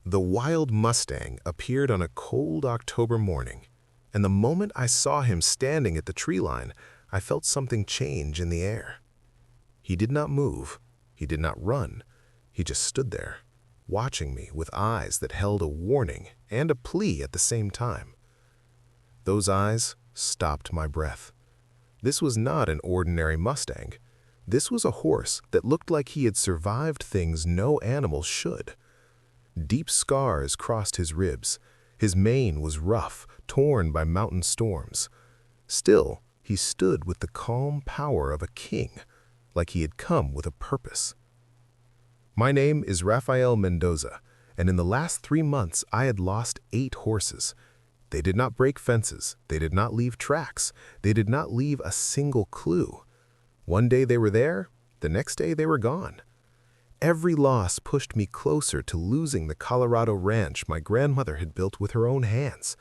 The wild Mustang appeared on a cold October morning, and the moment I saw him standing at the tree line, I felt something change in the air. He did not move, he did not run, he just stood there, watching me with eyes that held a warning and a plea at the same time. Those eyes stopped my breath. This was not an ordinary Mustang. This was a horse that looked like he had survived things no animal should. Deep scars crossed his ribs. His mane was rough, torn by mountain storms. Still, he stood with the calm power of a king, like he had come with a purpose. My name is Rafael Mendoza, and in the last 3 months I had lost 8 horses. They did not break fences, they did not leave tracks, they did not leave a single clue. One day they were there, the next day they were gone. Every loss pushed me closer to losing the Colorado ranch my grandmother had built with her own hands.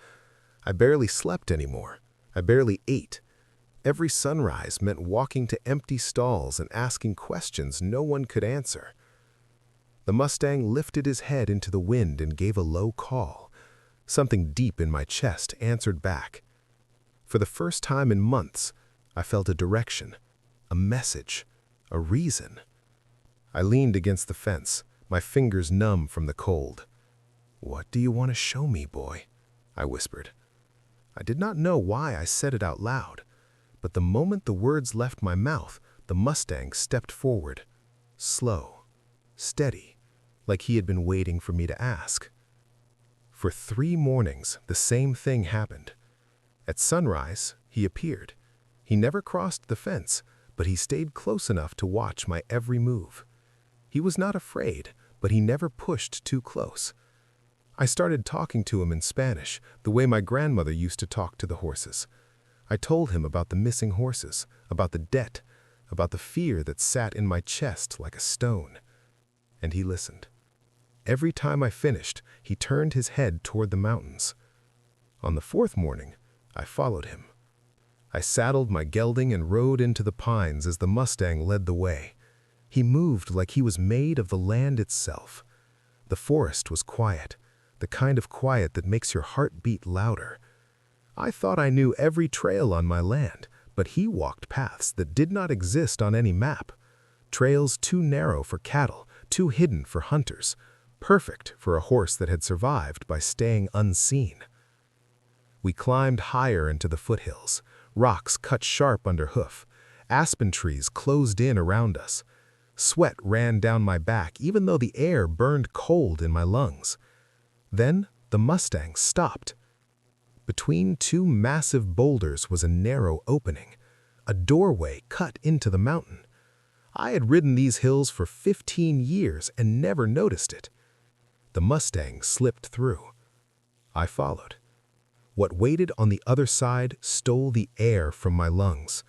I barely slept anymore. I barely ate. Every sunrise meant walking to empty stalls and asking questions no one could answer. The Mustang lifted his head into the wind and gave a low call. Something deep in my chest answered back. For the first time in months, I felt a direction, a message, a reason. I leaned against the fence, my fingers numb from the cold. "What do you want to show me, boy?" I whispered. I did not know why I said it out loud, but the moment the words left my mouth, the Mustang stepped forward, slow, steady, like he had been waiting for me to ask. For 3 mornings, the same thing happened. At sunrise, he appeared. He never crossed the fence, but he stayed close enough to watch my every move. He was not afraid, but he never pushed too close. I started talking to him in Spanish, the way my grandmother used to talk to the horses. I told him about the missing horses, about the debt, about the fear that sat in my chest like a stone. And he listened. Every time I finished, he turned his head toward the mountains. On the 4th morning, I followed him. I saddled my gelding and rode into the pines as the Mustang led the way. He moved like he was made of the land itself. The forest was quiet, the kind of quiet that makes your heart beat louder. I thought I knew every trail on my land, but he walked paths that did not exist on any map. Trails too narrow for cattle, too hidden for hunters, perfect for a horse that had survived by staying unseen. We climbed higher into the foothills. Rocks cut sharp under hoof. Aspen trees closed in around us. Sweat ran down my back even though the air burned cold in my lungs. Then the Mustang stopped. Between 2 massive boulders was a narrow opening, a doorway cut into the mountain. I had ridden these hills for 15 years and never noticed it. The Mustang slipped through. I followed. What waited on the other side stole the air from my lungs.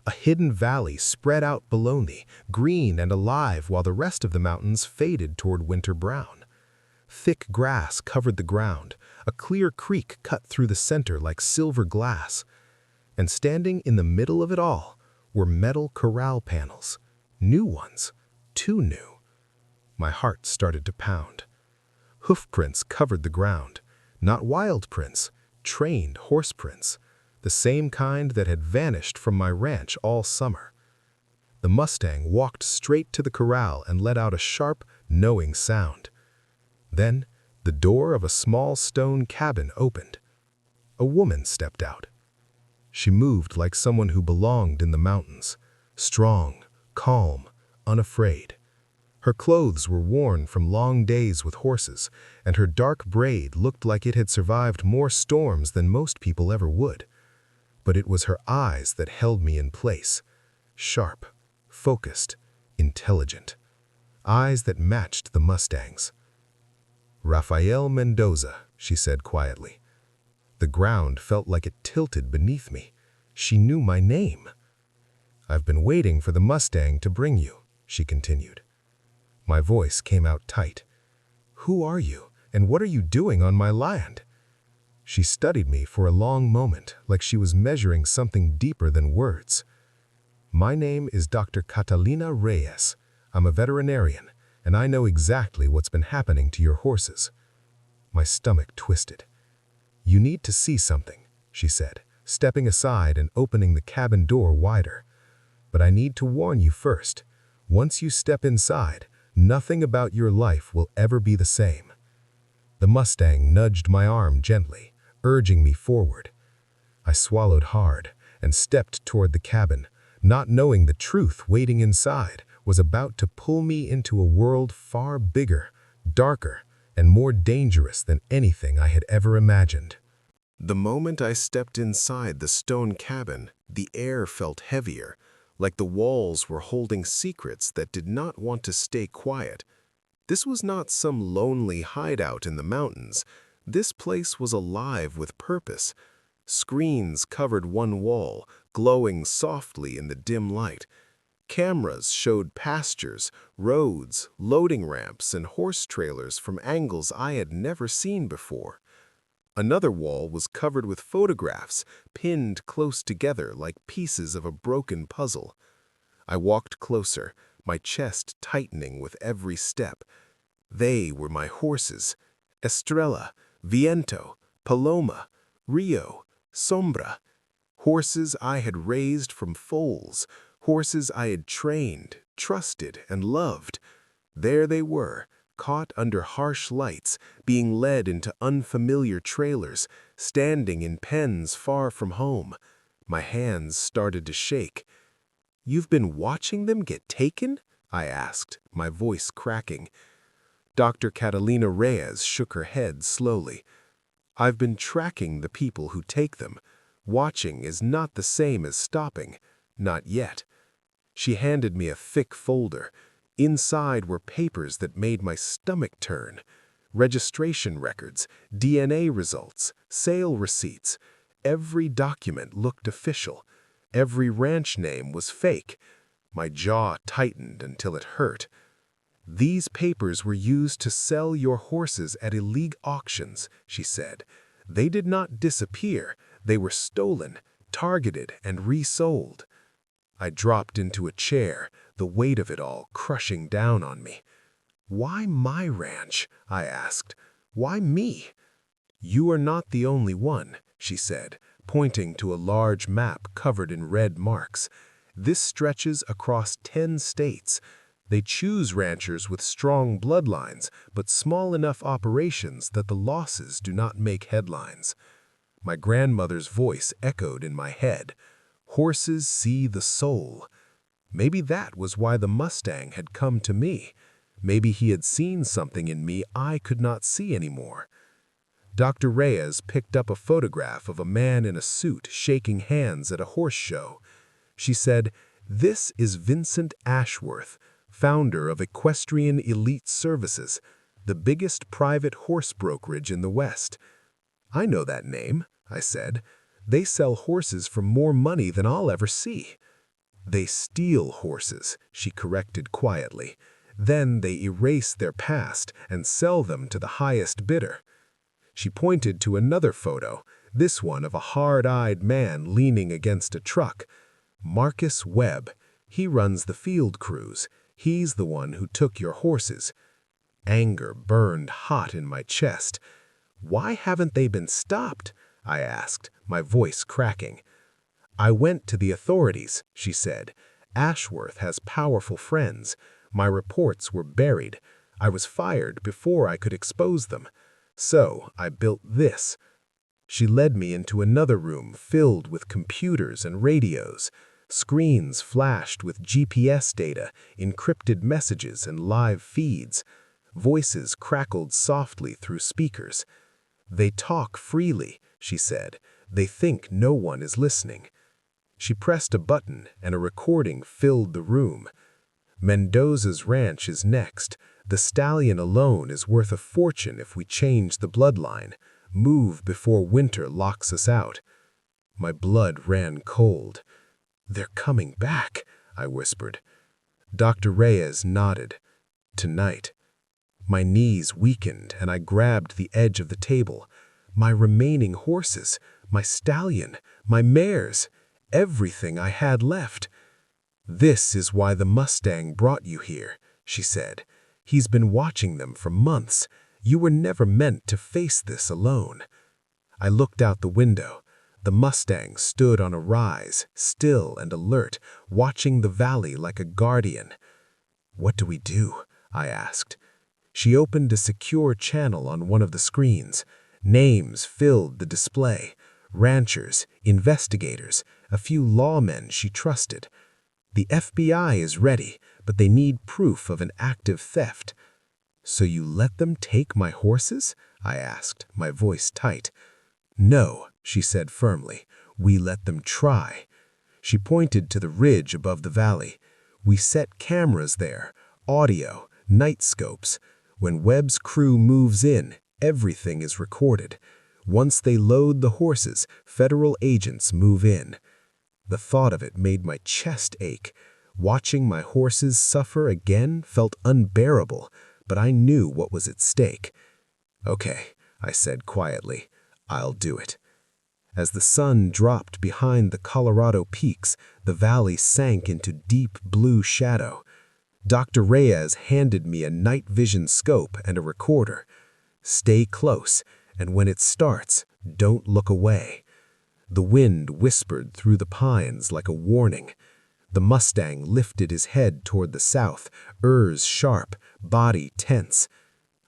A hidden valley spread out below me, green and alive while the rest of the mountains faded toward winter brown. Thick grass covered the ground, a clear creek cut through the center like silver glass. And standing in the middle of it all were metal corral panels, new ones, too new. My heart started to pound. Hoof prints covered the ground, not wild prints, trained horse prints, the same kind that had vanished from my ranch all summer. The Mustang walked straight to the corral and let out a sharp, knowing sound. Then, the door of a small stone cabin opened. A woman stepped out. She moved like someone who belonged in the mountains, strong, calm, unafraid. Her clothes were worn from long days with horses, and her dark braid looked like it had survived more storms than most people ever would. But it was her eyes that held me in place, sharp, focused, intelligent. Eyes that matched the Mustang's. "Rafael Mendoza," she said quietly. The ground felt like it tilted beneath me. She knew my name. "I've been waiting for the Mustang to bring you," she continued. My voice came out tight. "Who are you, and what are you doing on my land?" She studied me for a long moment, like she was measuring something deeper than words. "My name is Dr. Catalina Reyes. I'm a veterinarian, and I know exactly what's been happening to your horses. My stomach twisted. "You need to see something," she said, stepping aside and opening the cabin door wider. "But I need to warn you first. Once you step inside, nothing about your life will ever be the same." The Mustang nudged my arm gently, urging me forward. I swallowed hard and stepped toward the cabin, not knowing the truth waiting inside was about to pull me into a world far bigger, darker, and more dangerous than anything I had ever imagined. The moment I stepped inside the stone cabin, the air felt heavier, like the walls were holding secrets that did not want to stay quiet. This was not some lonely hideout in the mountains. This place was alive with purpose. Screens covered one wall, glowing softly in the dim light. Cameras showed pastures, roads, loading ramps, and horse trailers from angles I had never seen before. Another wall was covered with photographs, pinned close together like pieces of a broken puzzle. I walked closer, my chest tightening with every step. They were my horses: Estrella, Viento, Paloma, Rio, Sombra. Horses I had raised from foals, horses I had trained, trusted, and loved. There they were, caught under harsh lights, being led into unfamiliar trailers, standing in pens far from home. My hands started to shake. "You've been watching them get taken?" I asked, my voice cracking. Dr. Catalina Reyes shook her head slowly. "I've been tracking the people who take them. Watching is not the same as stopping. Not yet." She handed me a thick folder. Inside were papers that made my stomach turn. Registration records, DNA results, sale receipts. Every document looked official. Every ranch name was fake. My jaw tightened until it hurt. "These papers were used to sell your horses at illegal auctions," she said. "They did not disappear. They were stolen, targeted, and resold." I dropped into a chair, the weight of it all crushing down on me. "Why my ranch?" I asked. "Why me?" "You are not the only one," she said, pointing to a large map covered in red marks. "This stretches across 10 states. They choose ranchers with strong bloodlines, but small enough operations that the losses do not make headlines." My grandmother's voice echoed in my head. "Horses see the soul." Maybe that was why the Mustang had come to me. Maybe he had seen something in me I could not see anymore. Dr. Reyes picked up a photograph of a man in a suit shaking hands at a horse show. She said, "This is Vincent Ashworth, founder of Equestrian Elite Services, the biggest private horse brokerage in the West." "I know that name," I said. "They sell horses for more money than I'll ever see." "They steal horses," she corrected quietly. "Then they erase their past and sell them to the highest bidder." She pointed to another photo, this one of a hard-eyed man leaning against a truck. "Marcus Webb. He runs the field crews. He's the one who took your horses." Anger burned hot in my chest. "Why haven't they been stopped?" I asked, my voice cracking. "I went to the authorities," she said. "Ashworth has powerful friends. My reports were buried. I was fired before I could expose them. So I built this." She led me into another room filled with computers and radios. Screens flashed with GPS data, encrypted messages, and live feeds. Voices crackled softly through speakers. "They talk freely," she said. "They think no one is listening." She pressed a button, and a recording filled the room. "Mendoza's ranch is next. The stallion alone is worth a fortune if we change the bloodline. Move before winter locks us out." My blood ran cold. "They're coming back," I whispered. Dr. Reyes nodded. "Tonight." My knees weakened, and I grabbed the edge of the table. My remaining horses, my stallion, my mares, everything I had left. "This is why the Mustang brought you here," she said. "He's been watching them for months. You were never meant to face this alone." I looked out the window. The Mustang stood on a rise, still and alert, watching the valley like a guardian. "What do we do?" I asked. She opened a secure channel on one of the screens. Names filled the display. Ranchers, investigators, a few lawmen she trusted. "The FBI is ready, but they need proof of an active theft." "So you let them take my horses?" I asked, my voice tight. "No," she said firmly. "We let them try." She pointed to the ridge above the valley. "We set cameras there, audio, night scopes. When Webb's crew moves in, everything is recorded. Once they load the horses, federal agents move in." The thought of it made my chest ache. Watching my horses suffer again felt unbearable, but I knew what was at stake. "Okay," I said quietly. "I'll do it." As the sun dropped behind the Colorado peaks, the valley sank into deep blue shadow. Dr. Reyes handed me a night vision scope and a recorder. "Stay close, and when it starts, don't look away." The wind whispered through the pines like a warning. The Mustang lifted his head toward the south, ears sharp, body tense.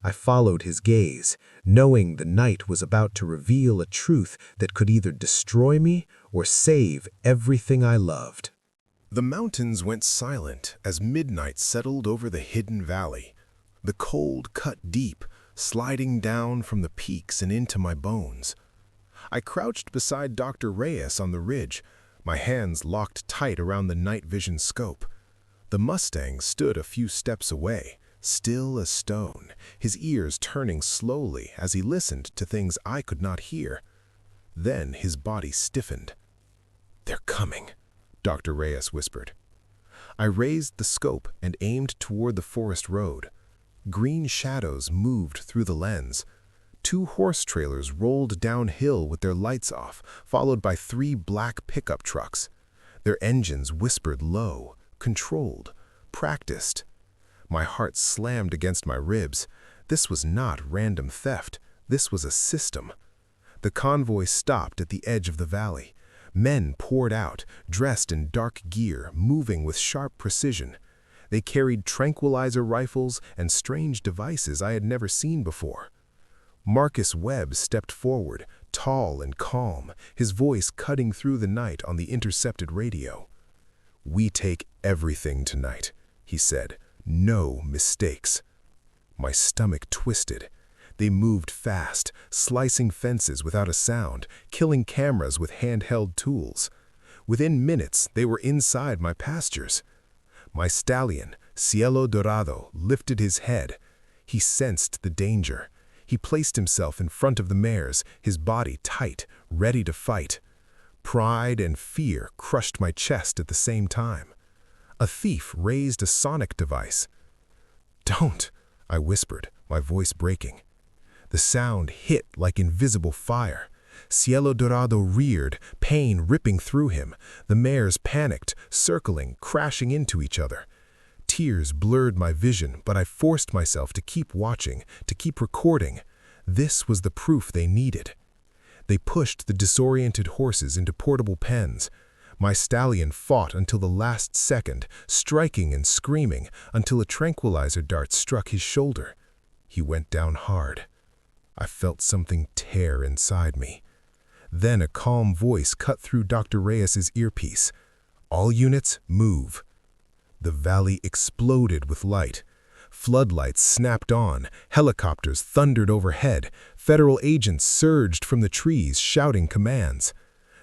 I followed his gaze, knowing the night was about to reveal a truth that could either destroy me or save everything I loved. The mountains went silent as midnight settled over the hidden valley. The cold cut deep, sliding down from the peaks and into my bones. I crouched beside Dr. Reyes on the ridge, my hands locked tight around the night vision scope. The Mustang stood a few steps away, still as stone, his ears turning slowly as he listened to things I could not hear. Then his body stiffened. "They're coming," Dr. Reyes whispered. I raised the scope and aimed toward the forest road. Green shadows moved through the lens. 2 horse trailers rolled downhill with their lights off, followed by 3 black pickup trucks. Their engines whispered low, controlled, practiced. My heart slammed against my ribs. This was not random theft. This was a system. The convoy stopped at the edge of the valley. Men poured out, dressed in dark gear, moving with sharp precision. They carried tranquilizer rifles and strange devices I had never seen before. Marcus Webb stepped forward, tall and calm, his voice cutting through the night on the intercepted radio. "We take everything tonight," he said. "No mistakes." My stomach twisted. They moved fast, slicing fences without a sound, killing cameras with handheld tools. Within minutes, they were inside my pastures. My stallion, Cielo Dorado, lifted his head. He sensed the danger. He placed himself in front of the mares, his body tight, ready to fight. Pride and fear crushed my chest at the same time. A thief raised a sonic device. "Don't," I whispered, my voice breaking. The sound hit like invisible fire. Cielo Dorado reared, pain ripping through him. The mares panicked, circling, crashing into each other. Tears blurred my vision, but I forced myself to keep watching, to keep recording. This was the proof they needed. They pushed the disoriented horses into portable pens. My stallion fought until the last second, striking and screaming until a tranquilizer dart struck his shoulder. He went down hard. I felt something tear inside me. Then a calm voice cut through Dr. Reyes's earpiece. "All units, move." The valley exploded with light. Floodlights snapped on, helicopters thundered overhead, federal agents surged from the trees shouting commands.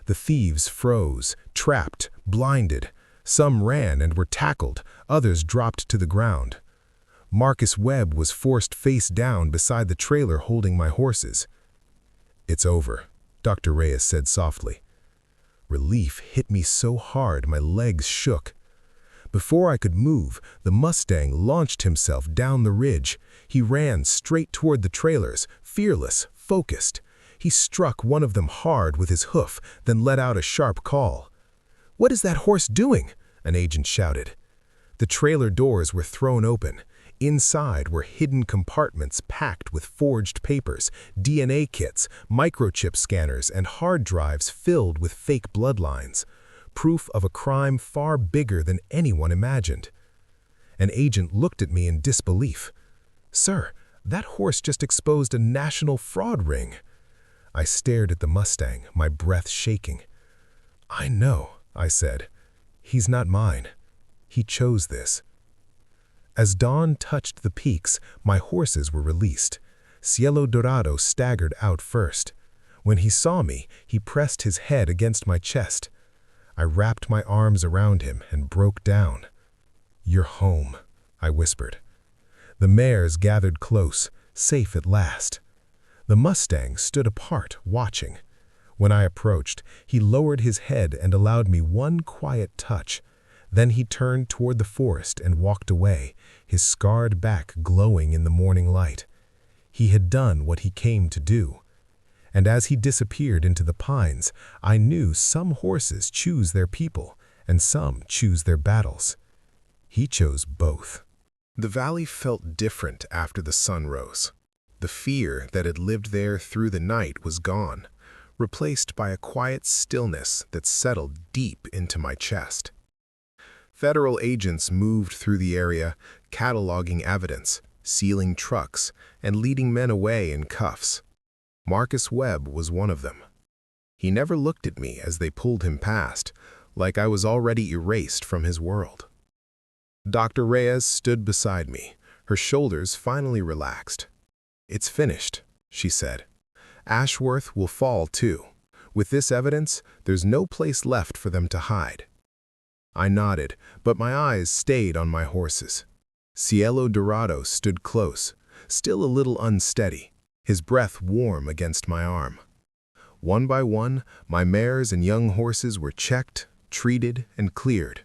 The thieves froze, trapped, blinded. Some ran and were tackled, others dropped to the ground. Marcus Webb was forced face down beside the trailer holding my horses. "It's over," Dr. Reyes said softly. Relief hit me so hard my legs shook. Before I could move, the Mustang launched himself down the ridge. He ran straight toward the trailers, fearless, focused. He struck one of them hard with his hoof, then let out a sharp call. "What is that horse doing?" an agent shouted. The trailer doors were thrown open. Inside were hidden compartments packed with forged papers, DNA kits, microchip scanners, and hard drives filled with fake bloodlines, proof of a crime far bigger than anyone imagined. An agent looked at me in disbelief. "Sir, that horse just exposed a national fraud ring." I stared at the Mustang, my breath shaking. "I know," I said. "He's not mine. He chose this." As dawn touched the peaks, my horses were released. Cielo Dorado staggered out first. When he saw me, he pressed his head against my chest. I wrapped my arms around him and broke down. "You're home," I whispered. The mares gathered close, safe at last. The Mustang stood apart, watching. When I approached, he lowered his head and allowed me one quiet touch. Then he turned toward the forest and walked away, his scarred back glowing in the morning light. He had done what he came to do. And as he disappeared into the pines, I knew some horses choose their people and some choose their battles. He chose both. The valley felt different after the sun rose. The fear that had lived there through the night was gone, replaced by a quiet stillness that settled deep into my chest. Federal agents moved through the area, cataloging evidence, sealing trucks, and leading men away in cuffs. Marcus Webb was one of them. He never looked at me as they pulled him past, like I was already erased from his world. Dr. Reyes stood beside me, her shoulders finally relaxed. "It's finished," she said. "Ashworth will fall too. With this evidence, there's no place left for them to hide." I nodded, but my eyes stayed on my horses. Cielo Dorado stood close, still a little unsteady, his breath warm against my arm. One by one, my mares and young horses were checked, treated, and cleared.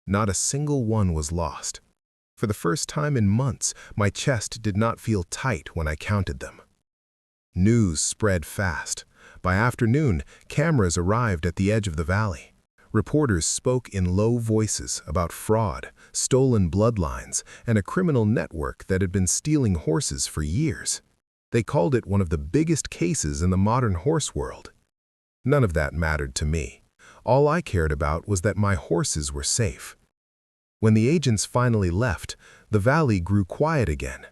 Not a single one was lost. For the first time in months, my chest did not feel tight when I counted them. News spread fast. By afternoon, cameras arrived at the edge of the valley. Reporters spoke in low voices about fraud, stolen bloodlines, and a criminal network that had been stealing horses for years. They called it one of the biggest cases in the modern horse world. None of that mattered to me. All I cared about was that my horses were safe. When the agents finally left, the valley grew quiet again.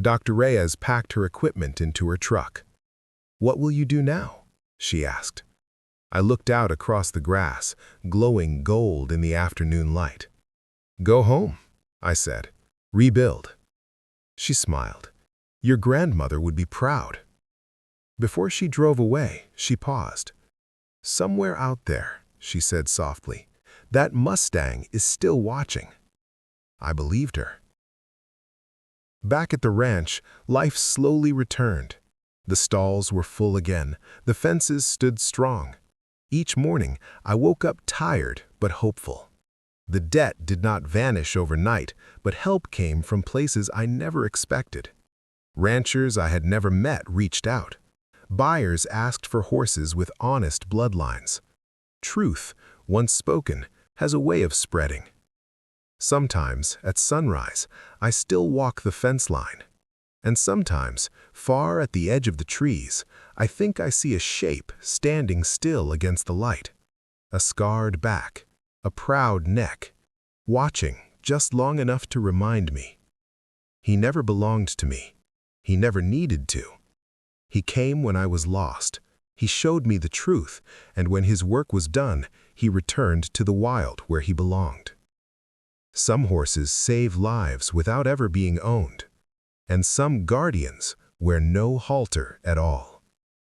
Dr. Reyes packed her equipment into her truck. "What will you do now?" she asked. I looked out across the grass, glowing gold in the afternoon light. "Go home," I said. "Rebuild." She smiled. "Your grandmother would be proud." Before she drove away, she paused. "Somewhere out there," she said softly, "that Mustang is still watching." I believed her. Back at the ranch, life slowly returned. The stalls were full again. The fences stood strong. Each morning, I woke up tired but hopeful. The debt did not vanish overnight, but help came from places I never expected. Ranchers I had never met reached out. Buyers asked for horses with honest bloodlines. Truth, once spoken, has a way of spreading. Sometimes, at sunrise, I still walk the fence line. And sometimes, far at the edge of the trees, I think I see a shape standing still against the light. A scarred back, a proud neck, watching just long enough to remind me. He never belonged to me. He never needed to. He came when I was lost. He showed me the truth, and when his work was done, he returned to the wild where he belonged. Some horses save lives without ever being owned, and some guardians wear no halter at all.